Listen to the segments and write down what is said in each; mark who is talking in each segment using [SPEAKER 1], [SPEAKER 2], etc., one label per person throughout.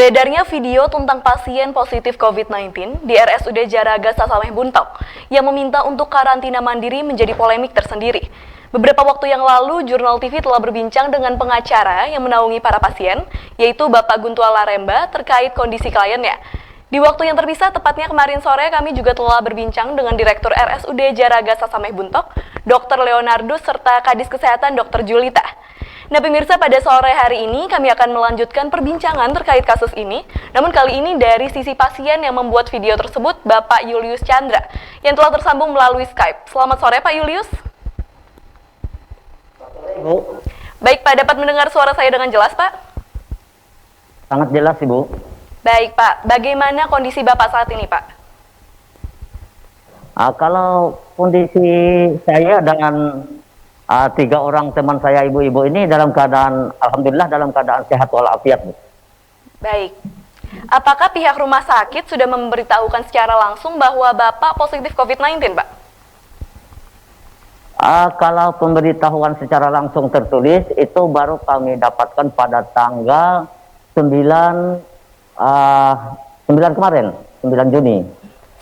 [SPEAKER 1] Beredarnya video tentang pasien positif COVID-19 di RSUD Jaraga Sasameh Buntok yang meminta untuk karantina mandiri menjadi polemik tersendiri. Beberapa waktu yang lalu, Jurnal TV telah berbincang dengan pengacara yang menaungi para pasien, yaitu Bapak Guntual Laremba, terkait kondisi kliennya. Di waktu yang terpisah, tepatnya kemarin sore, kami juga telah berbincang dengan Direktur RSUD Jaraga Sasameh Buntok, Dr. Leonardus, serta Kadis Kesehatan Dr. Julita. Nah pemirsa, pada sore hari ini kami akan melanjutkan perbincangan terkait kasus ini. Namun kali ini dari sisi pasien yang membuat video tersebut, Bapak Julius Chandra, yang telah tersambung melalui Skype. Selamat sore Pak Julius.
[SPEAKER 2] Ibu.
[SPEAKER 1] Baik Pak, dapat mendengar suara saya dengan jelas Pak?
[SPEAKER 2] Sangat jelas Ibu.
[SPEAKER 1] Baik Pak, bagaimana kondisi Bapak saat ini Pak?
[SPEAKER 2] Kalau kondisi saya dengan 3 orang teman saya ibu-ibu ini dalam keadaan, alhamdulillah dalam keadaan sehat walafiat Bu.
[SPEAKER 1] Baik. Apakah pihak rumah sakit sudah memberitahukan secara langsung bahwa Bapak positif COVID-19 Pak?
[SPEAKER 2] Kalau pemberitahuan secara langsung tertulis itu baru kami dapatkan pada tanggal 9 kemarin, 9 Juni.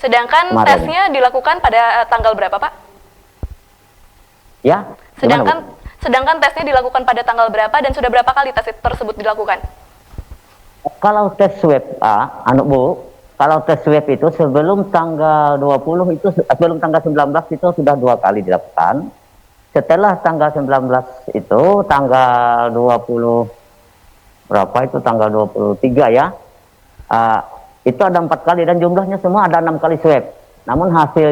[SPEAKER 1] Sedangkan
[SPEAKER 2] kemarin.
[SPEAKER 1] Tesnya dilakukan pada tanggal berapa Pak?
[SPEAKER 2] Ya.
[SPEAKER 1] Sedangkan tesnya dilakukan pada tanggal berapa dan sudah berapa kali tes tersebut dilakukan?
[SPEAKER 2] Kalau tes swab, Bu, kalau tes swab itu sebelum tanggal 20 itu, sebelum tanggal 19 itu sudah 2 kali dilakukan. Setelah tanggal 19 itu, tanggal 20, berapa itu, tanggal 23 ya, itu ada 4 kali dan jumlahnya semua ada 6 kali swab. Namun hasil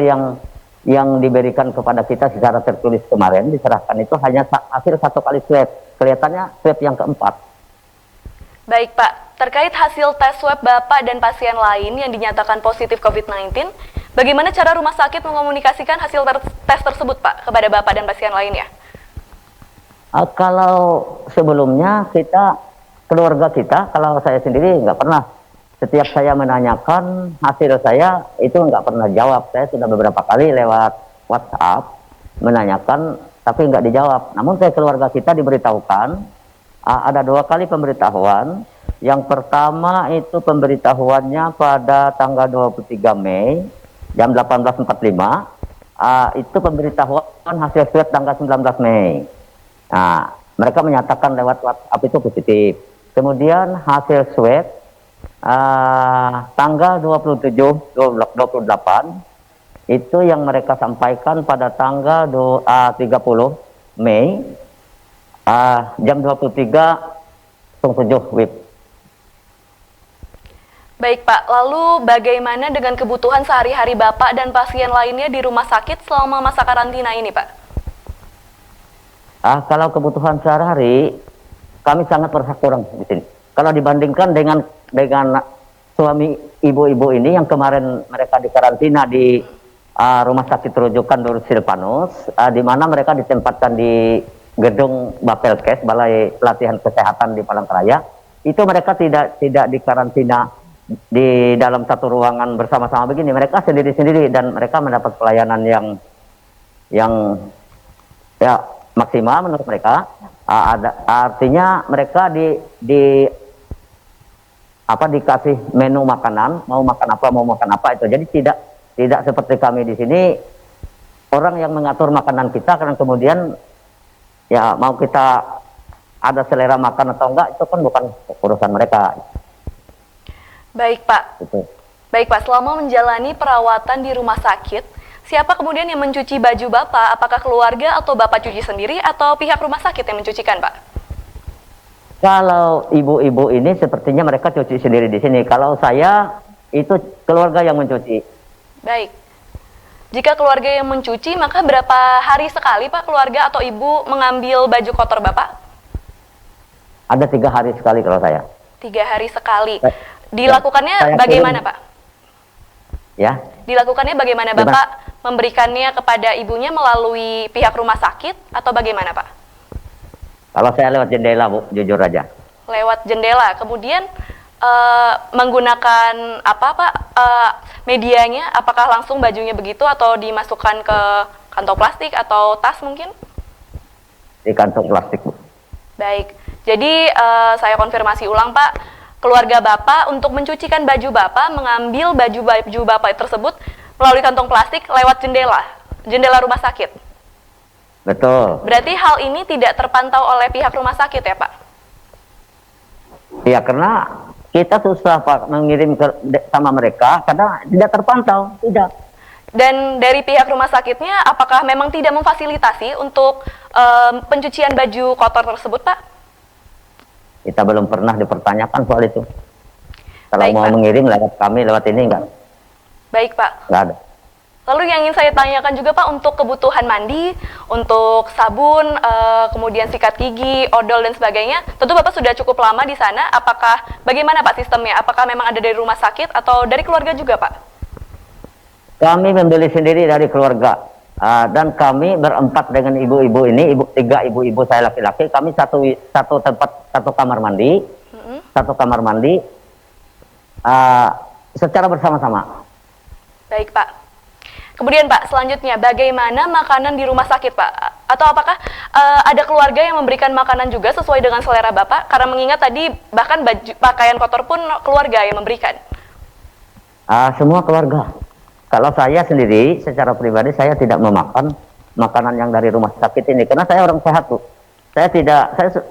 [SPEAKER 2] yang diberikan kepada kita secara tertulis kemarin diserahkan itu hanya hasil 1 kali swab. Kelihatannya swab yang keempat.
[SPEAKER 1] Baik Pak, terkait hasil tes swab Bapak dan pasien lain yang dinyatakan positif COVID-19, bagaimana cara rumah sakit mengomunikasikan hasil tes tersebut Pak kepada Bapak dan pasien lainnya?
[SPEAKER 2] Kalau sebelumnya keluarga kita, kalau saya sendiri nggak pernah. Setiap saya menanyakan hasil saya itu nggak pernah jawab. Saya sudah beberapa kali lewat WhatsApp menanyakan, tapi nggak dijawab. Namun keluarga kita diberitahukan, ada 2 kali pemberitahuan. Yang pertama itu pemberitahuannya pada tanggal 23 Mei jam 18.45. Itu pemberitahuan hasil swab tanggal 19 Mei. Nah, mereka menyatakan lewat WhatsApp itu positif. Kemudian hasil swab tanggal 27, 28 itu yang mereka sampaikan pada tanggal 30 Mei jam 23.07 WIB.
[SPEAKER 1] Baik Pak, lalu bagaimana dengan kebutuhan sehari-hari Bapak dan pasien lainnya di rumah sakit selama masa karantina ini Pak?
[SPEAKER 2] Kalau kebutuhan sehari-hari kami sangat merasa kurang di sini. Kalau dibandingkan dengan suami ibu-ibu ini yang kemarin mereka dikarantina di rumah sakit rujukan Nur Silvanus, di mana mereka ditempatkan di gedung Bapelkes, Balai Pelatihan Kesehatan di Palangkaraya, itu mereka tidak dikarantina di dalam satu ruangan bersama-sama begini. Mereka sendiri-sendiri dan mereka mendapat pelayanan yang ya maksimal menurut mereka. Artinya mereka dikasih menu makanan, mau makan apa itu. Jadi tidak seperti kami di sini, orang yang mengatur makanan kita, karena kemudian ya mau kita ada selera makan atau enggak itu kan bukan urusan mereka.
[SPEAKER 1] Baik Pak.
[SPEAKER 2] Gitu.
[SPEAKER 1] Baik Pak, selama menjalani perawatan di rumah sakit, siapa kemudian yang mencuci baju Bapak? Apakah keluarga atau Bapak cuci sendiri atau pihak rumah sakit yang mencucikan Pak?
[SPEAKER 2] Kalau ibu-ibu ini sepertinya mereka cuci sendiri di sini. Kalau saya itu keluarga yang mencuci.
[SPEAKER 1] Baik. Jika keluarga yang mencuci, maka berapa hari sekali Pak keluarga atau ibu mengambil baju kotor Bapak?
[SPEAKER 2] Ada 3 hari sekali kalau saya.
[SPEAKER 1] 3 hari sekali. Dilakukannya
[SPEAKER 2] saya
[SPEAKER 1] bagaimana Pak?
[SPEAKER 2] Ya.
[SPEAKER 1] Dilakukannya bagaimana Bapak? Memberikannya kepada ibunya melalui pihak rumah sakit atau bagaimana Pak?
[SPEAKER 2] Kalau saya lewat jendela Bu, jujur aja.
[SPEAKER 1] Lewat jendela, kemudian menggunakan apa Pak medianya? Apakah langsung bajunya begitu atau dimasukkan ke kantong plastik atau tas mungkin?
[SPEAKER 2] Di kantong plastik Bu.
[SPEAKER 1] Baik, jadi saya konfirmasi ulang Pak, keluarga Bapak untuk mencucikan baju Bapak, mengambil baju Bapak tersebut melalui kantong plastik lewat jendela rumah sakit.
[SPEAKER 2] Betul.
[SPEAKER 1] Berarti hal ini tidak terpantau oleh pihak rumah sakit ya Pak?
[SPEAKER 2] Ya, karena kita susah Pak mengirim sama mereka karena tidak terpantau, tidak.
[SPEAKER 1] Dan dari pihak rumah sakitnya, apakah memang tidak memfasilitasi untuk pencucian baju kotor tersebut Pak?
[SPEAKER 2] Kita belum pernah dipertanyakan soal itu. Kalau
[SPEAKER 1] Baik,
[SPEAKER 2] mau
[SPEAKER 1] Pak.
[SPEAKER 2] mengirim lewat ini enggak
[SPEAKER 1] Baik Pak.
[SPEAKER 2] ada.
[SPEAKER 1] Lalu yang ingin saya tanyakan juga Pak, untuk kebutuhan mandi, untuk sabun, kemudian sikat gigi, odol dan sebagainya, tentu Bapak sudah cukup lama di sana. Apakah bagaimana Pak sistemnya? Apakah memang ada dari rumah sakit atau dari keluarga juga Pak?
[SPEAKER 2] Kami membeli sendiri dari keluarga. Dan kami berempat dengan ibu-ibu ini, tiga ibu-ibu saya laki-laki, kami satu tempat, satu kamar mandi, secara bersama-sama.
[SPEAKER 1] Baik Pak. Kemudian Pak, selanjutnya bagaimana makanan di rumah sakit Pak? Atau apakah ada keluarga yang memberikan makanan juga sesuai dengan selera Bapak? Karena mengingat tadi bahkan pakaian kotor pun keluarga yang memberikan.
[SPEAKER 2] Semua keluarga. Kalau saya sendiri, secara pribadi saya tidak memakan makanan yang dari rumah sakit ini, karena saya orang sehat Bu. Saya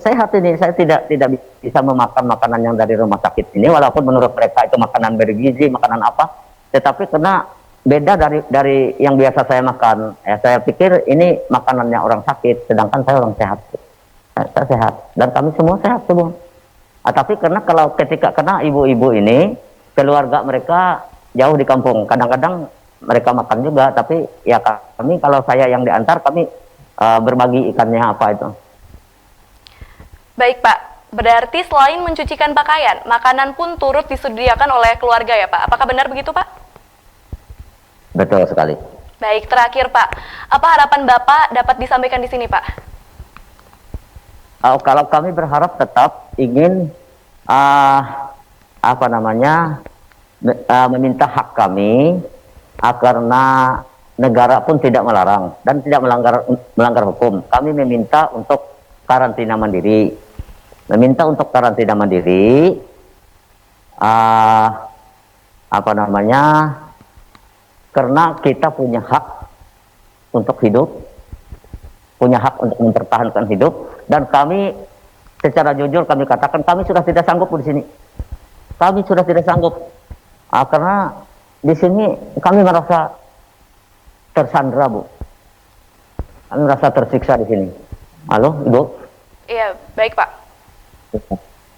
[SPEAKER 2] sehat ini, saya tidak bisa memakan makanan yang dari rumah sakit ini, walaupun menurut mereka itu makanan bergizi, makanan apa, tetapi karena beda dari yang biasa saya makan. Saya pikir ini makanannya orang sakit, sedangkan saya orang sehat. Saya sehat, dan kami semua sehat semua. Tapi kalau karena ibu-ibu ini, keluarga mereka jauh di kampung, kadang-kadang mereka makan juga, tapi ya kami, kalau saya yang diantar, kami berbagi ikannya apa itu.
[SPEAKER 1] Baik Pak, berarti selain mencucikan pakaian, makanan pun turut disediakan oleh keluarga ya Pak? Apakah benar begitu Pak?
[SPEAKER 2] Betul sekali.
[SPEAKER 1] Baik, terakhir Pak, apa harapan Bapak dapat disampaikan di sini Pak?
[SPEAKER 2] Kalau kami berharap tetap ingin meminta hak kami, karena negara pun tidak melarang dan tidak melanggar hukum. Kami meminta untuk karantina mandiri, karena kita punya hak untuk hidup, punya hak untuk mempertahankan hidup, dan kami secara jujur kami katakan kami sudah tidak sanggup di sini. Kami sudah tidak sanggup, karena di sini kami merasa tersandra Bu. Kami merasa tersiksa di sini. Halo Ibu?
[SPEAKER 1] Iya, baik Pak.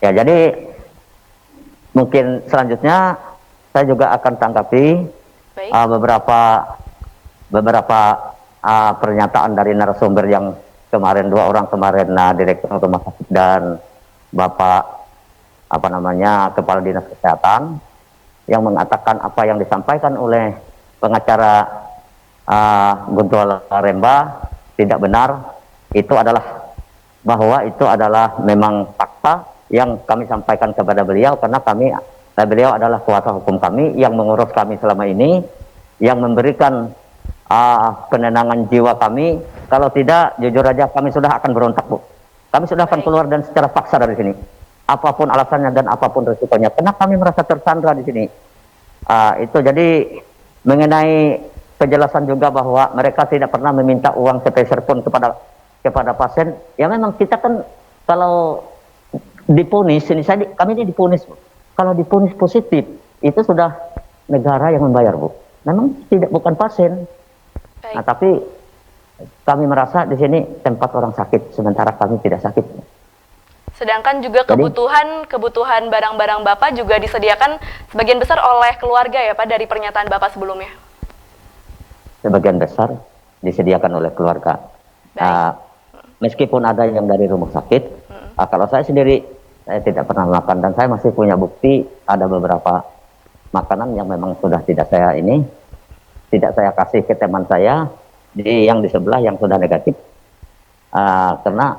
[SPEAKER 2] Ya, jadi mungkin selanjutnya saya juga akan tanggapi beberapa pernyataan dari narasumber yang kemarin, dua orang kemarin, direktur rumah sakit dan Bapak Kepala Dinas Kesehatan, yang mengatakan apa yang disampaikan oleh pengacara Guntur Remba tidak benar. Itu adalah memang fakta yang kami sampaikan kepada beliau, karena beliau adalah kuasa hukum kami yang mengurus kami selama ini, yang memberikan penenangan jiwa kami. Kalau tidak, jujur aja kami sudah akan berontak Bu. Kami sudah akan keluar dan secara paksa dari sini, apapun alasannya dan apapun risikonya, karena kami merasa tersandra di sini. Itu jadi mengenai penjelasan juga bahwa mereka tidak pernah meminta uang sepeser pun kepada pasien. Ya memang kita kan kalau diponis, kami ini diponis, kalau diponis positif itu sudah negara yang membayar Bu. Memang bukan pasien. Tapi kami merasa di sini tempat orang sakit, sementara kami tidak sakit.
[SPEAKER 1] Sedangkan juga kebutuhan barang-barang Bapak juga disediakan sebagian besar oleh keluarga ya Pak, dari pernyataan Bapak sebelumnya?
[SPEAKER 2] Sebagian besar disediakan oleh keluarga. Meskipun ada yang dari rumah sakit, kalau saya sendiri, saya tidak pernah makan, dan saya masih punya bukti ada beberapa makanan yang memang sudah tidak saya kasih ke teman saya, yang di sebelah yang sudah negatif, karena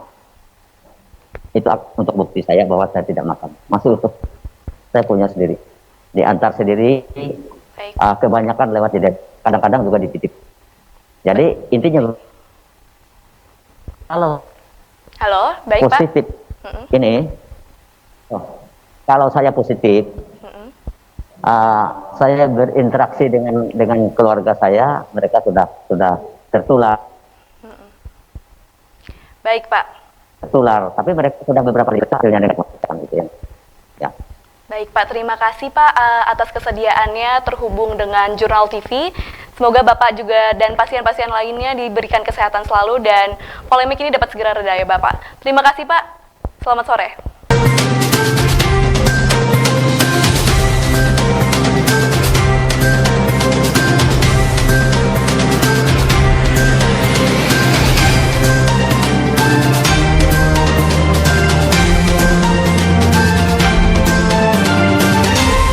[SPEAKER 2] itu untuk bukti saya bahwa saya tidak makan. Masih utuh, saya punya sendiri, diantar sendiri. Kebanyakan lewat jadi, kadang-kadang juga dititip. Jadi intinya, halo,
[SPEAKER 1] baik
[SPEAKER 2] positif
[SPEAKER 1] Pak.
[SPEAKER 2] ini, kalau saya positif, saya berinteraksi dengan keluarga saya, mereka sudah tertular.
[SPEAKER 1] Baik, Pak.
[SPEAKER 2] Tertular, tapi mereka sudah beberapa kali hasilnya negatif gitu ya. Ya.
[SPEAKER 1] Baik, Pak. Terima kasih, Pak, atas kesediaannya terhubung dengan Jurnal TV. Semoga Bapak juga dan pasien-pasien lainnya diberikan kesehatan selalu dan polemik ini dapat segera reda ya, Bapak. Terima kasih, Pak. Selamat sore.